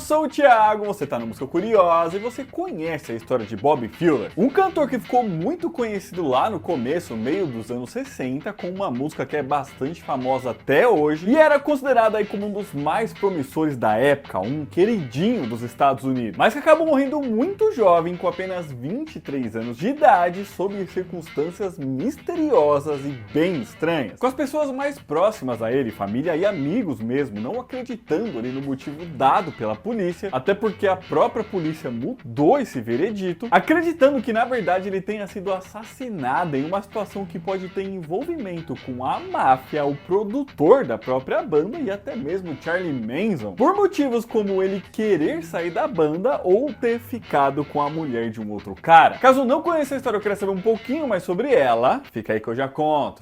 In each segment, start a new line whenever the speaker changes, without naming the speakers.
sou o Thiago, você tá no Música Curiosa e você conhece a história de Bobby Fuller, um cantor que ficou muito conhecido lá no começo, meio dos anos 60, com uma música que é bastante famosa até hoje e era considerado aí como um dos mais promissores da época, um queridinho dos Estados Unidos, mas que acabou morrendo muito jovem, com apenas 23 anos de idade, sob circunstâncias misteriosas e bem estranhas, com as pessoas mais próximas a ele, família e amigos mesmo, não acreditando ali no motivo dado pela polícia, até porque a própria polícia mudou esse veredito, acreditando que na verdade ele tenha sido assassinado em uma situação que pode ter envolvimento com a máfia, o produtor da própria banda e até mesmo Charlie Manson, por motivos como ele querer sair da banda ou ter ficado com a mulher de um outro cara. Caso não conheça a história ou queira saber um pouquinho mais sobre ela, fica aí que eu já conto.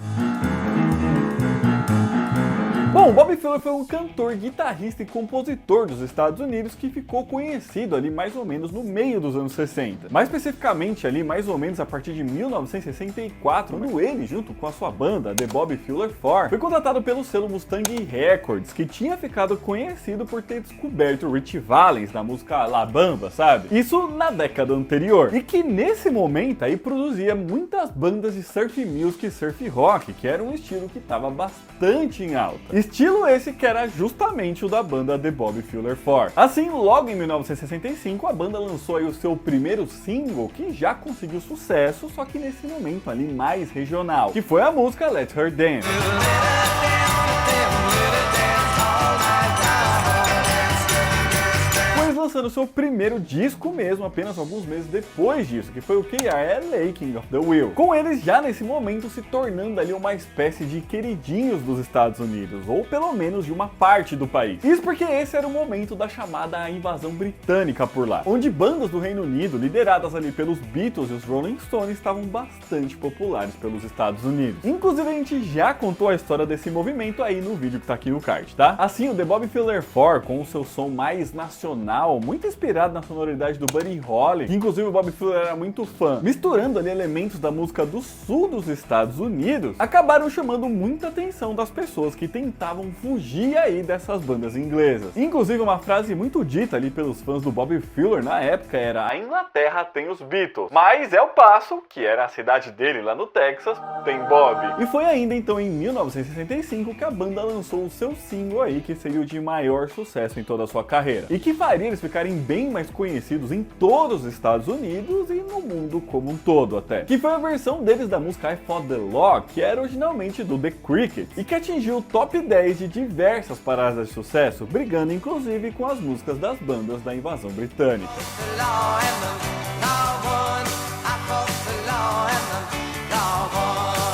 Bom, Bobby Fuller foi um cantor, guitarrista e compositor dos Estados Unidos que ficou conhecido ali mais ou menos no meio dos anos 60. Mais especificamente ali mais ou menos a partir de 1964, quando ele, junto com a sua banda, The Bobby Fuller 4, foi contratado pelo selo Mustang Records, que tinha ficado conhecido por ter descoberto Ritchie Valens na música La Bamba, sabe? Isso na década anterior. E que nesse momento aí produzia muitas bandas de surf music e surf rock, que era um estilo que estava bastante em alta. Estilo esse que era justamente o da banda The Bobby Fuller 4. Assim, logo em 1965, a banda lançou aí o seu primeiro single, que já conseguiu sucesso, só que nesse momento ali mais regional, que foi a música Let Her Dance. Lançando seu primeiro disco mesmo, apenas alguns meses depois disso, que foi o K.R.L.A. King of the Will. Com eles já nesse momento se tornando ali uma espécie de queridinhos dos Estados Unidos, ou pelo menos de uma parte do país. Isso porque esse era o momento da chamada invasão britânica por lá, onde bandas do Reino Unido, lideradas ali pelos Beatles e os Rolling Stones, estavam bastante populares pelos Estados Unidos. Inclusive a gente já contou a história desse movimento aí no vídeo que tá aqui no card, tá? Assim, o The Bobby Fuller 4, com o seu som mais nacional, muito inspirado na sonoridade do Buddy Holly, que inclusive o Bobby Fuller era muito fã, misturando ali elementos da música do sul dos Estados Unidos, acabaram chamando muita atenção das pessoas que tentavam fugir aí dessas bandas inglesas. Inclusive uma frase muito dita ali pelos fãs do Bobby Fuller na época era: a Inglaterra tem os Beatles, mas El Paso, que era a cidade dele lá no Texas, tem Bob. E foi ainda então em 1965 que a banda lançou o seu single aí, que seria o de maior sucesso em toda a sua carreira, e que faria eles ficarem bem mais conhecidos em todos os Estados Unidos e no mundo como um todo até. Que foi a versão deles da música I Fought the Law, que era originalmente do The Crickets, e que atingiu o top 10 de diversas paradas de sucesso, brigando inclusive com as músicas das bandas da invasão britânica.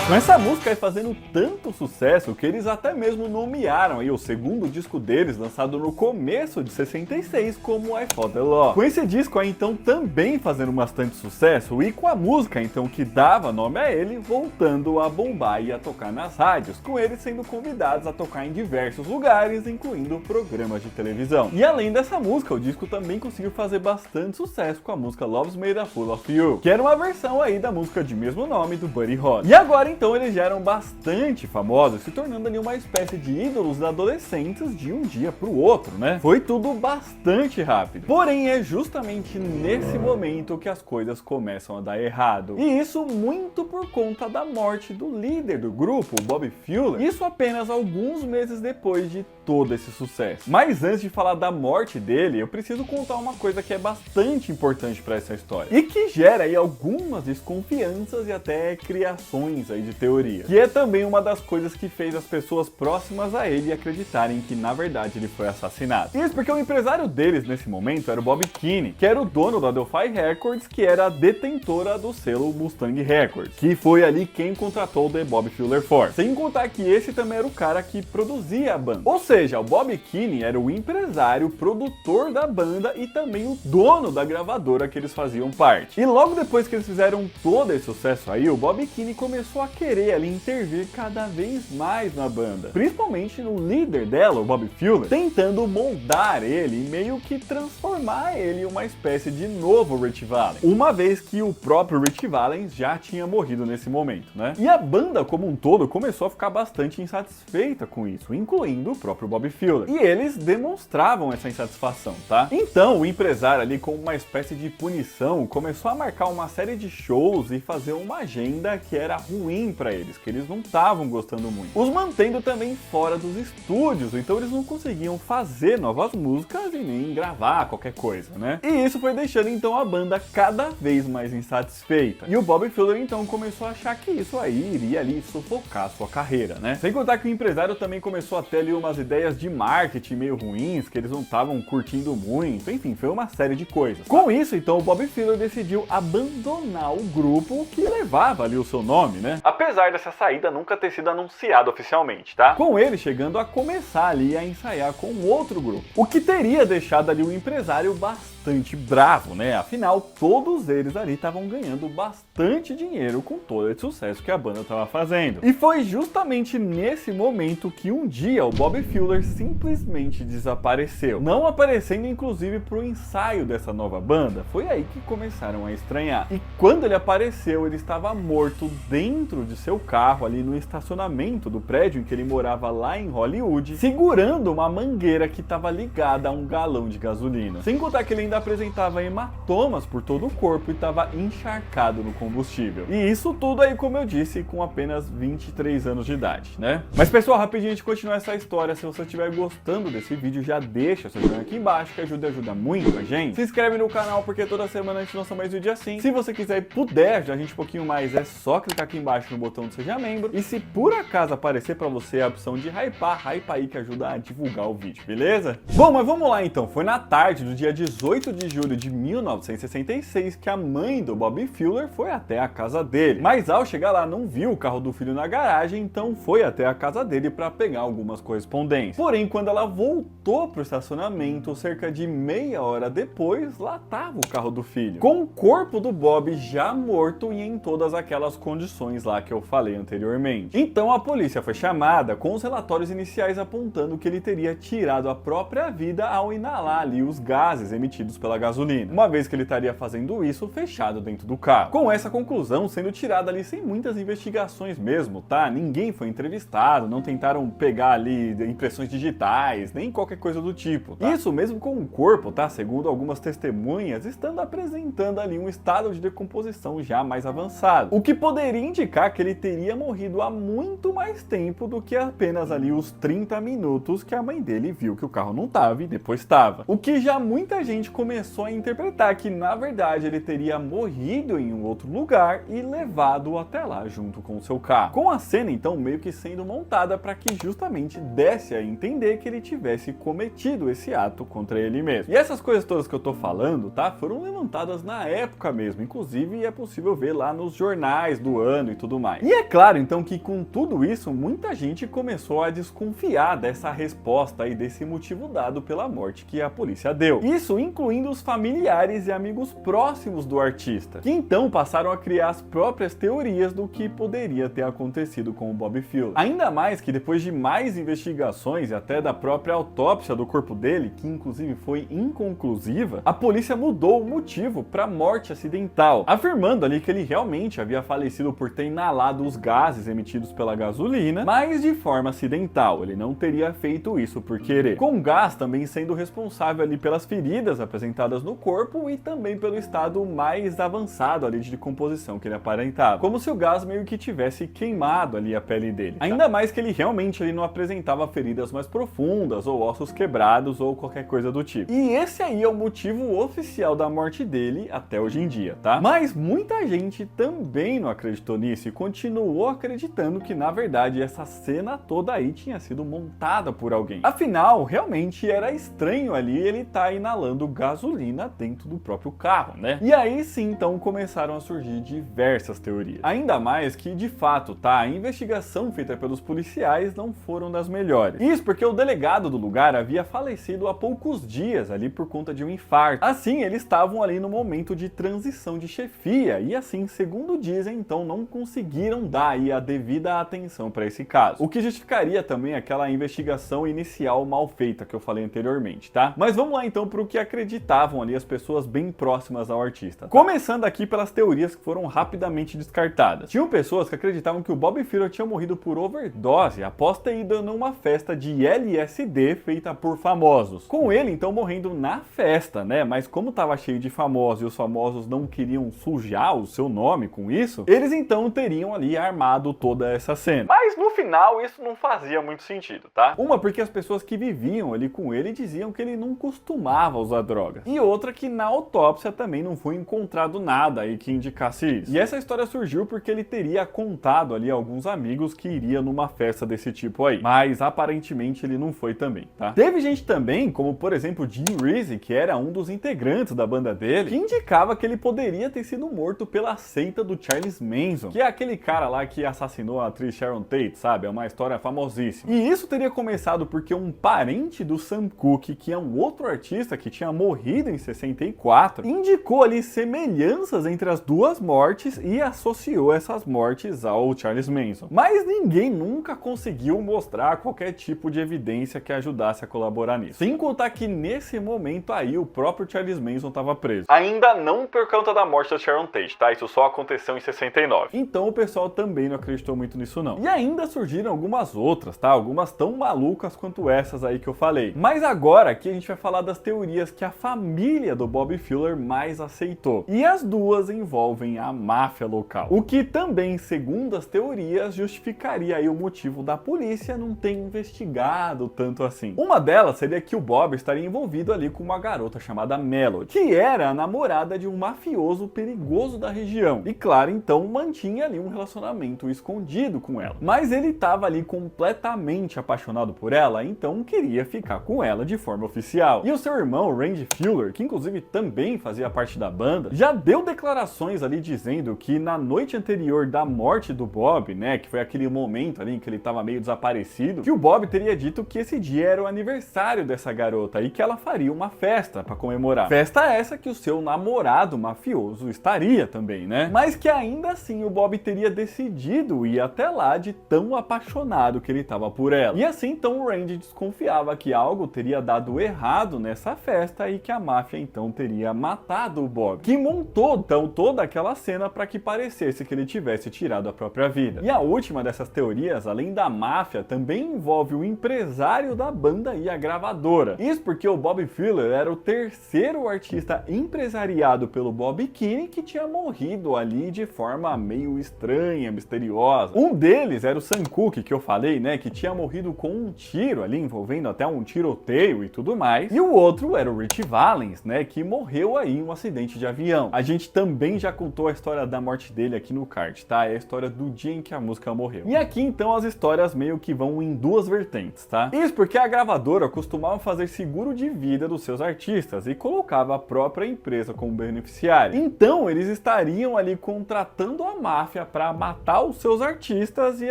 Com essa música aí fazendo tanto sucesso que eles até mesmo nomearam aí o segundo disco deles, lançado no começo de 66, como I Fought the Law. Com esse disco aí então também fazendo bastante sucesso e com a música então que dava nome a ele voltando a bombar e a tocar nas rádios, com eles sendo convidados a tocar em diversos lugares, incluindo programas de televisão. E além dessa música, o disco também conseguiu fazer bastante sucesso com a música Love's Made a Fool of You, que era uma versão aí da música de mesmo nome do Buddy Holly. E agora então eles já eram bastante famosos, se tornando ali uma espécie de ídolos adolescentes de um dia pro outro, né? Foi tudo bastante rápido. Porém, é justamente nesse momento que as coisas começam a dar errado. E isso muito por conta da morte do líder do grupo, o Bobby Fuller. Isso apenas alguns meses depois de todo esse sucesso. Mas antes de falar da morte dele, eu preciso contar uma coisa que é bastante importante para essa história e que gera aí algumas desconfianças e até criações aí de teoria, que é também uma das coisas que fez as pessoas próximas a ele acreditarem que na verdade ele foi assassinado. Isso porque o empresário deles nesse momento era o Bob Keane, que era o dono da Delphi Records, que era a detentora do selo Mustang Records, que foi ali quem contratou o The Bobby Fuller 4. Sem contar que esse também era o cara que produzia a banda. Ou seja, o Bob Keane era o empresário, produtor da banda e também o dono da gravadora que eles faziam parte. E logo depois que eles fizeram todo esse sucesso aí, o Bob Keane começou a querer ali intervir cada vez mais na banda, principalmente no líder dela, o Bobby Fuller, tentando moldar ele e meio que transformar ele em uma espécie de novo Ritchie Valens, uma vez que o próprio Ritchie Valens já tinha morrido nesse momento, né? E a banda como um todo começou a ficar bastante insatisfeita com isso, incluindo o próprio Bobby Fuller. E eles demonstravam essa insatisfação, tá? Então o empresário ali, como uma espécie de punição, começou a marcar uma série de shows e fazer uma agenda que era ruim para eles, que eles não estavam gostando muito, os mantendo também fora dos estúdios, então eles não conseguiam fazer novas músicas e nem gravar qualquer coisa, né? E isso foi deixando então a banda cada vez mais insatisfeita. E o Bobby Fuller então começou a achar que isso aí iria ali sufocar a sua carreira, né? Sem contar que o empresário também começou a ter ali umas ideias de marketing meio ruins, que eles não estavam curtindo muito, enfim, foi uma série de coisas. Com isso, então, o Bobby Fuller decidiu abandonar o grupo que levava ali o seu nome, né? Apesar dessa saída nunca ter sido anunciada oficialmente, tá? Com ele chegando a começar ali a ensaiar com outro grupo, o que teria deixado ali o empresário bastante bravo, né? Afinal, todos eles ali estavam ganhando bastante dinheiro com todo esse sucesso que a banda estava fazendo. E foi justamente nesse momento que um dia o Bobby Fuller simplesmente desapareceu, não aparecendo inclusive pro ensaio dessa nova banda. Foi aí que começaram a estranhar. E quando ele apareceu, ele estava morto dentro de seu carro ali no estacionamento do prédio em que ele morava lá em Hollywood, segurando uma mangueira que estava ligada a um galão de gasolina. Sem contar que ele ainda apresentava hematomas por todo o corpo e estava encharcado no combustível. E isso tudo aí, como eu disse, com apenas 23 anos de idade, né? Mas pessoal, rapidinho a gente continua essa história. Se você estiver gostando desse vídeo, já deixa seu joinha aqui embaixo, que ajuda muito a gente. Se inscreve no canal, porque toda semana a gente lança mais vídeo assim. Se você quiser e puder ajudar a gente um pouquinho mais, é só clicar aqui embaixo no botão de Seja Membro. E se por acaso aparecer pra você a opção de hypa aí que ajuda a divulgar o vídeo, beleza? Bom, mas vamos lá então. Foi na tarde do dia 18 de julho de 1966 que a mãe do Bobby Fuller foi até a casa dele. Mas ao chegar lá não viu o carro do filho na garagem, então foi até a casa dele para pegar algumas correspondências. Porém, quando ela voltou pro estacionamento, cerca de meia hora depois, lá estava o carro do filho, com o corpo do Bob já morto e em todas aquelas condições lá que eu falei anteriormente. Então a polícia foi chamada, com os relatórios iniciais apontando que ele teria tirado a própria vida ao inalar ali os gases emitidos pela gasolina, uma vez que ele estaria fazendo isso fechado dentro do carro. Com essa conclusão sendo tirada ali sem muitas investigações mesmo, tá? Ninguém foi entrevistado, não tentaram pegar ali impressões digitais, nem qualquer coisa do tipo, tá? Isso mesmo com o corpo, tá? Segundo algumas testemunhas, estando apresentando ali um estado de decomposição já mais avançado, o que poderia indicar que ele teria morrido há muito mais tempo do que apenas ali os 30 minutos que a mãe dele viu que o carro não tava e depois estava. O que já muita gente começou a interpretar que na verdade ele teria morrido em um outro lugar e levado até lá junto com o seu carro. Com a cena então meio que sendo montada para que justamente desse a entender que ele tivesse cometido esse ato contra ele mesmo. E essas coisas todas que eu tô falando, tá? Foram levantadas na época mesmo, inclusive é possível ver lá nos jornais do ano e tudo mais. E é claro então que com tudo isso, muita gente começou a desconfiar dessa resposta e desse motivo dado pela morte que a polícia deu. Isso incluindo os familiares e amigos próximos do artista, que então passaram a criar as próprias teorias do que poderia ter acontecido com o Bobby Fuller. Ainda mais que depois de mais investigações e até da própria autópsia do corpo dele, que inclusive foi inconclusiva, a polícia mudou o motivo para morte acidental, afirmando ali que ele realmente havia falecido por ter inalado os gases emitidos pela gasolina, mas de forma acidental. Ele não teria feito isso por querer. Com o gás também sendo responsável ali pelas feridas apresentadas no corpo e também pelo estado mais avançado ali de decomposição que ele aparentava, como se o gás meio que tivesse queimado ali a pele dele. Ainda mais que ele realmente não apresentava feridas mais profundas ou ossos quebrados ou qualquer coisa do tipo. E esse aí é o motivo oficial da morte dele até hoje em dia, tá? Mas muita gente também não acreditou nisso e continuou acreditando que na verdade essa cena toda aí tinha sido montada por alguém. Afinal, realmente era estranho ali ele estar inalando gasolina dentro do próprio carro, né? E aí sim, então, começaram a surgir diversas teorias. Ainda mais que, de fato, tá, a investigação feita pelos policiais não foram das melhores. Isso porque o delegado do lugar havia falecido há poucos dias ali por conta de um infarto. Assim, eles estavam ali no momento de transição de chefia e assim, segundo dizem, então não conseguiram dar aí a devida atenção para esse caso. O que justificaria também aquela investigação inicial mal feita que eu falei anteriormente, tá? Mas vamos lá então para o que acreditavam ali as pessoas bem próximas ao artista. Começando aqui pelas teorias que foram rapidamente descartadas. Tinham pessoas que acreditavam que o Bob Fuller tinha morrido por overdose após ter ido numa festa de LSD feita por famosos. Com ele então morrendo na festa, né? Mas como tava cheio de famosos e os famosos não queriam sujar o seu nome com isso, eles então teriam ali armado toda essa cena. Mas no final isso não fazia muito sentido, tá? Uma porque as pessoas que viviam ali com ele diziam que ele não costumava usar drogas. E outra que na autópsia também não foi encontrado nada aí que indicasse isso. E essa história surgiu porque ele teria contado ali a alguns amigos que iria numa festa desse tipo aí. Mas aparentemente ele não foi também, tá? Teve gente também, como por exemplo Jim Reese, que era um dos integrantes da banda dele, que indicava que ele poderia ter sido morto pela seita do Charles Manson, que é aquele cara lá que assassinou a atriz Sharon Tate, sabe? É uma história famosíssima. E isso teria começado porque um parente do Sam Cooke, que é um outro artista que tinha morrido em 64, indicou ali semelhanças entre as duas mortes e associou essas mortes ao Charles Manson. Mas ninguém nunca conseguiu mostrar qualquer tipo de evidência que ajudasse a colaborar nisso. Sem contar que nesse momento aí o próprio Charles Manson estava preso. Ainda não por conta da morte da Sharon Tate, tá? Isso só aconteceu em 69. Então o pessoal também não acreditou muito nisso não. E ainda surgiram algumas outras, tá? Algumas tão malucas quanto essas aí que eu falei. Mas agora aqui a gente vai falar das teorias que a família do Bob Fuller mais aceitou. E as duas envolvem a máfia local. O que também, segundo as teorias, justificaria aí o motivo da polícia não ter investigado tanto assim. Uma delas seria que o Bob estaria envolvido ali com uma garota chamada Melody, que era a namorada de um mafioso perigoso da região. E claro, então mantinha ali um relacionamento escondido com ela. Mas ele estava ali completamente apaixonado por ela, então queria ficar com ela de forma oficial. E o seu irmão, Randy Fuller, que inclusive também fazia parte da banda, já deu declarações ali dizendo que na noite anterior da morte do Bob, né, que foi aquele momento ali em que ele estava meio desaparecido, que o Bob teria dito que esse dia era o aniversário dessa garota e que ela faria uma festa para comemorar. Festa essa que o seu namorado mafioso estaria também, né? Mas que ainda assim o Bob teria decidido ir até lá de tão apaixonado que ele estava por ela. E assim então o Randy desconfiava que algo teria dado errado nessa festa e que a máfia então teria matado o Bob, que montou então toda aquela cena para que parecesse que ele tivesse tirado a própria vida. E a última dessas teorias, além da máfia, também envolve o empresário da banda e a gravadora. Isso porque o Bob Fuller era o terceiro artista empresariado pelo Bob Keane que tinha morrido ali de forma meio estranha, misteriosa. Um deles era o Sam Cooke, que eu falei, né, que tinha morrido com um tiro ali, envolvendo até um tiroteio e tudo mais. E o outro era o Ritchie Valens, né, que morreu aí em um acidente de avião. A gente também já contou a história da morte dele aqui no card, tá? É a história do dia em que a música morreu. E aqui então as histórias meio que vão em duas vertentes, tá? Isso porque a gravadora costumava fazer seguro de vida dos seus artistas e colocava a própria empresa como beneficiária. Então eles estariam ali contratando a máfia para matar os seus artistas e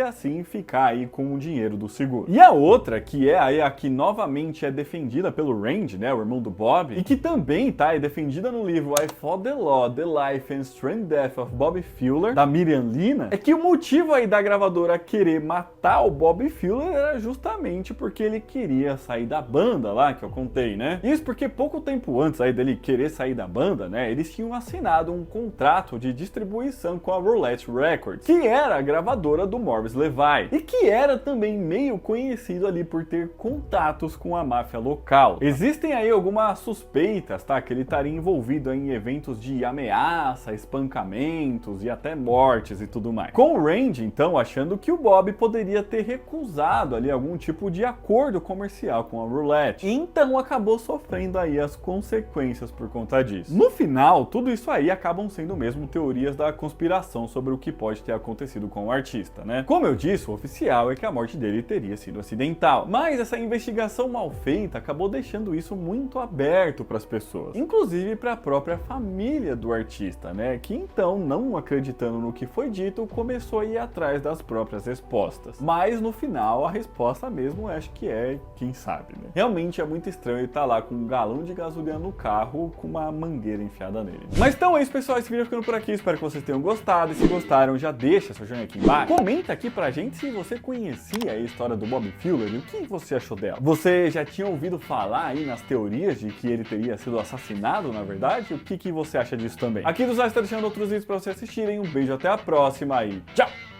assim ficar aí com o dinheiro do seguro. E a outra, que é aí a que novamente é defendida pelo Randy, né, o irmão do Bob, e que também tá, é defendida no livro I Fought the Law, The Life and Strange Death of Bob Fuller, da Miriam Lina, é que o motivo aí da gravadora querer matar o Bob Fuller era justamente porque ele queria sair da banda lá, que eu contei, né? Isso porque pouco tempo antes aí dele querer sair da banda, né, eles tinham assinado um contrato de distribuição com a Roulette Records, que era a gravadora do Morris Levy, e que era também meio conhecido ali por ter contatos com a máfia local. Existem aí algumas suspeitas, tá, que ele estaria envolvido em eventos de ameaça, espancamentos e até mortes e tudo mais. Com o Randy, então, achando que o Bob poderia ter recusado ali algum tipo de acordo comercial com a Roulette. E então acabou sofrendo aí as consequências por conta disso. No final, tudo isso aí acabam sendo mesmo teorias da conspiração sobre o que pode ter acontecido com o artista, né? Como eu disse, o oficial é que a morte dele teria sido acidental. Mas essa investigação mal feita acabou deixando isso muito aberto aberto para as pessoas, inclusive para a própria família do artista, né? Que então, não acreditando no que foi dito, começou a ir atrás das próprias respostas. Mas no final, a resposta mesmo acho que é quem sabe, né? Realmente é muito estranho estar lá com um galão de gasolina no carro com uma mangueira enfiada nele. Mas então é isso, pessoal, esse vídeo ficando por aqui, espero que vocês tenham gostado, e se gostaram já deixa seu joinha aqui embaixo, comenta aqui pra gente se você conhecia a história do Bob Fuller e o que você achou dela. Você já tinha ouvido falar aí nas teorias de que ele teria sido assassinado, na verdade? O que você acha disso também? Aqui do Zay está deixando outros vídeos pra você assistirem, um beijo, até a próxima e tchau!